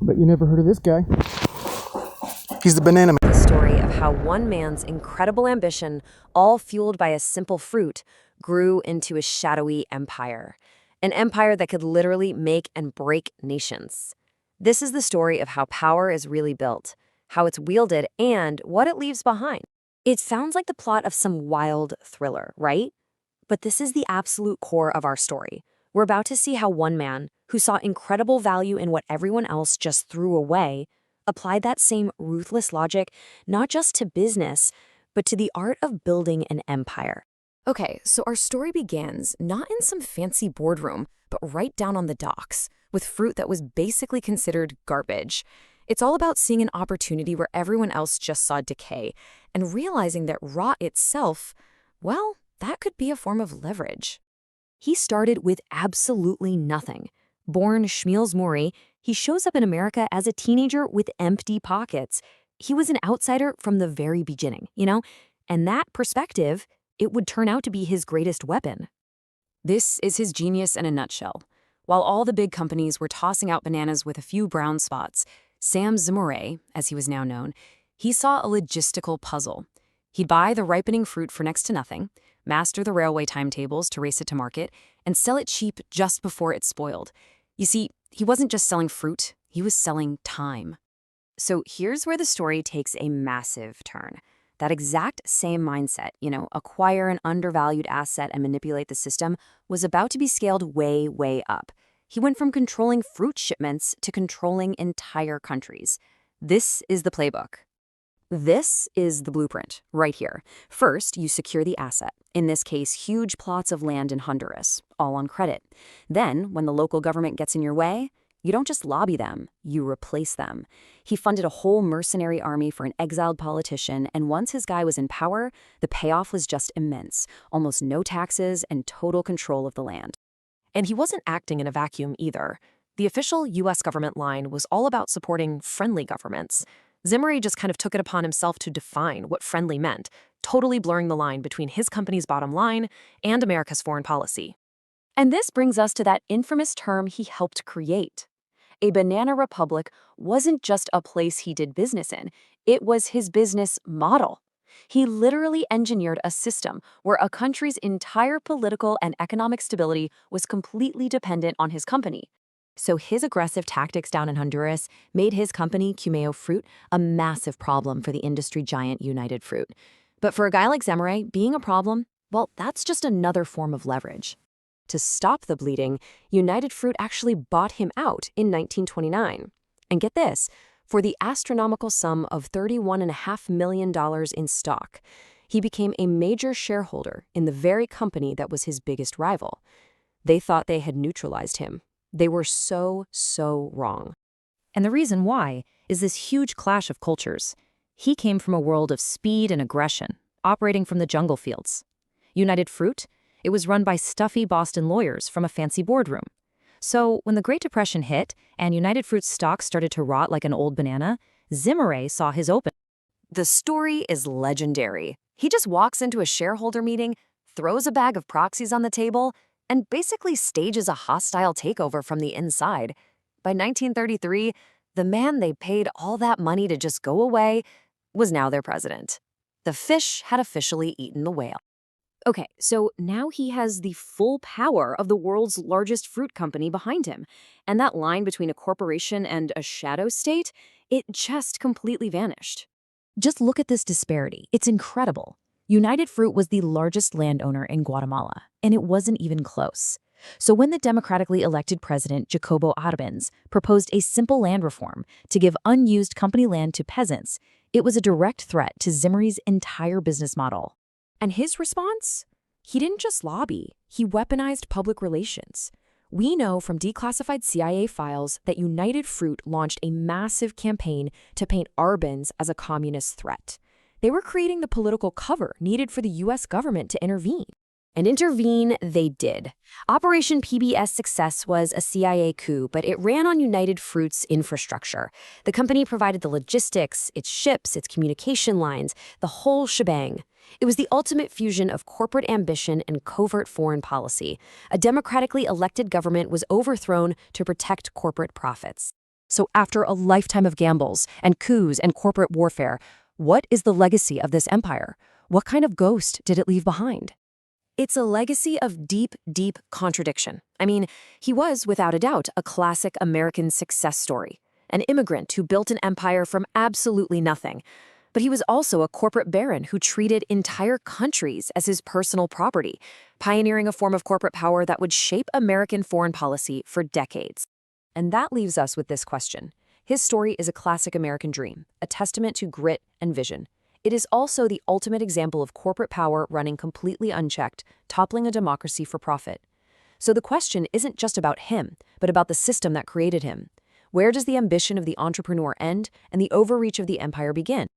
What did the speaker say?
But you never heard of this guy. He's the banana man. The story of how one man's incredible ambition, all fueled by a simple fruit, grew into a shadowy empire. An empire that could literally make and break nations. This is the story of how power is really built, how it's wielded, and what it leaves behind. It sounds like the plot of some wild thriller, right? But this is the absolute core of our story. We're about to see how one man, who saw incredible value in what everyone else just threw away, applied that same ruthless logic not just to business, but to the art of building an empire. Okay, so our story begins not in some fancy boardroom, but right down on the docks, with fruit that was basically considered garbage. It's all about seeing an opportunity where everyone else just saw decay, and realizing that rot itself, well, that could be a form of leverage. He started with absolutely nothing. Born Cuyamel Fruit, he shows up in America as a teenager with empty pockets. He was an outsider from the very beginning, And that perspective, it would turn out to be his greatest weapon. This is his genius in a nutshell. While all the big companies were tossing out bananas with a few brown spots, Sam Zemurray, as he was now known, he saw a logistical puzzle. He'd buy the ripening fruit for next to nothing, master the railway timetables to race it to market, and sell it cheap just before it spoiled. You see, he wasn't just selling fruit, he was selling time. So here's where the story takes a massive turn. That exact same mindset, acquire an undervalued asset and manipulate the system, was about to be scaled way, way up. He went from controlling fruit shipments to controlling entire countries. This is the playbook. This is the blueprint, right here. First, you secure the asset, in this case, huge plots of land in Honduras, all on credit. Then, when the local government gets in your way, you don't just lobby them, you replace them. He funded a whole mercenary army for an exiled politician, and once his guy was in power, the payoff was just immense. Almost no taxes and total control of the land. And he wasn't acting in a vacuum either. The official U.S. government line was all about supporting friendly governments. Zemurray just kind of took it upon himself to define what friendly meant, totally blurring the line between his company's bottom line and America's foreign policy. And this brings us to that infamous term he helped create. A banana republic wasn't just a place he did business in, it was his business model. He literally engineered a system where a country's entire political and economic stability was completely dependent on his company. So his aggressive tactics down in Honduras made his company, Cuyamel Fruit, a massive problem for the industry giant United Fruit. But for a guy like Zemurray, being a problem, well, that's just another form of leverage. To stop the bleeding, United Fruit actually bought him out in 1929. And get this, for the astronomical sum of $31.5 million in stock. He became a major shareholder in the very company that was his biggest rival. They thought they had neutralized him. They were so wrong. And the reason why is this huge clash of cultures. He came from a world of speed and aggression, operating from the jungle fields. United Fruit, it was run by stuffy Boston lawyers from a fancy boardroom. So when the Great Depression hit and United Fruit's stock started to rot like an old banana, Zemurray saw his opening. The story is legendary. He just walks into a shareholder meeting, throws a bag of proxies on the table, and basically stages a hostile takeover from the inside. By 1933, the man they paid all that money to just go away was now their president. The fish had officially eaten the whale. Okay, so now he has the full power of the world's largest fruit company behind him. And that line between a corporation and a shadow state, it just completely vanished. Just look at this disparity. It's incredible. United Fruit was the largest landowner in Guatemala, and it wasn't even close. So when the democratically elected president Jacobo Arbenz proposed a simple land reform to give unused company land to peasants, it was a direct threat to Zemurray's entire business model. And his response? He didn't just lobby, he weaponized public relations. We know from declassified CIA files that United Fruit launched a massive campaign to paint Arbenz as a communist threat. They were creating the political cover needed for the U.S. government to intervene. And intervene they did. Operation PBS Success was a CIA coup, but it ran on United Fruit's infrastructure. The company provided the logistics, its ships, its communication lines, the whole shebang. It was the ultimate fusion of corporate ambition and covert foreign policy. A democratically elected government was overthrown to protect corporate profits. So after a lifetime of gambles and coups and corporate warfare, what is the legacy of this empire? What kind of ghost did it leave behind? It's a legacy of deep, deep contradiction. I mean, he was, without a doubt, a classic American success story, an immigrant who built an empire from absolutely nothing. But he was also a corporate baron who treated entire countries as his personal property, pioneering a form of corporate power that would shape American foreign policy for decades. And that leaves us with this question. His story is a classic American dream, a testament to grit and vision. It is also the ultimate example of corporate power running completely unchecked, toppling a democracy for profit. So the question isn't just about him, but about the system that created him. Where does the ambition of the entrepreneur end and the overreach of the empire begin?